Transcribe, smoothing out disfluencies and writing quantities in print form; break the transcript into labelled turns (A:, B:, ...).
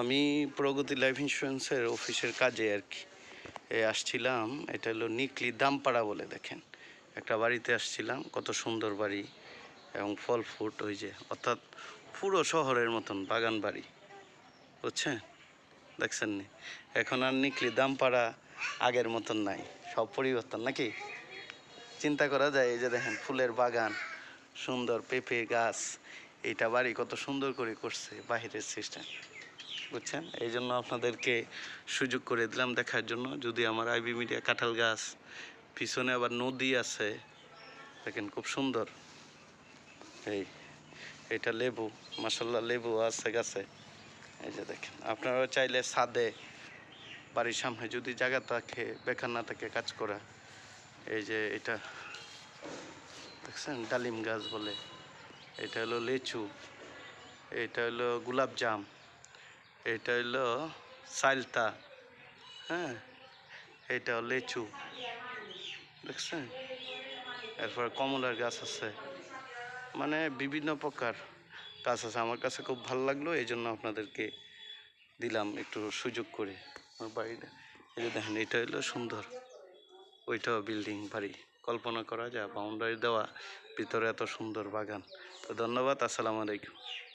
A: আমি প্রগতি লাইফ ইন্স্যুরেন্সের অফিসের কাজে আর কি আসছিলাম। এটা হলো নিকলি দামপাড়া বলে, দেখেন একটা বাড়িতে আসছিলাম, কত সুন্দর বাড়ি এবং ফল ফুট ওই যে, অর্থাৎ পুরো শহরের মতন বাগান বাড়ি, বুঝছেন? দেখছেন নি? এখন আর নিকলি দামপাড়া আগের মতন নাই, সব পরিবর্তন নাকি? চিন্তা করা যায়। এই যে দেখেন ফুলের বাগান, সুন্দর পেঁপে গাছ, এইটা বাড়ি কত সুন্দর করে করছে বাহিরের সিস্টেম, বুঝছেন? এই জন্য আপনাদেরকে সুযোগ করে দিলাম দেখার জন্য। যদি আমার আইবি মিডিয়া কাঁঠাল গাছ, পিছনে আবার নদী আছে, দেখেন খুব সুন্দর। এইটা লেবু, মাশাল্লাহ লেবু আছে গাছে। এই যে দেখেন, আপনারা চাইলে ছাদে বাড়ির সামনে যদি জায়গা থাকে, বেকার না থাকে কাজ করা, এই যে এটা দেখছেন ডালিম গাছ বলে, এটা হলো লিচু, এটা হলো গোলাপ জাম, এটা হলো সাইলতা, হ্যাঁ, এটা লিচু, দেখছেন? এরপর কমলার গাছ আছে, মানে বিভিন্ন প্রকার গাছ আছে। আমার কাছে খুব ভালো লাগলো, এই জন্য আপনাদেরকে দিলাম একটু সুযোগ করে। আমার বাড়িটা এই যে দেখেন, এটা হলো সুন্দর, ওইটাও বিল্ডিং বাড়ি, কল্পনা করা যায়, বাউন্ডারি দেওয়া, ভিতরে এত সুন্দর বাগান। তো ধন্যবাদ, আসসালামু আলাইকুম।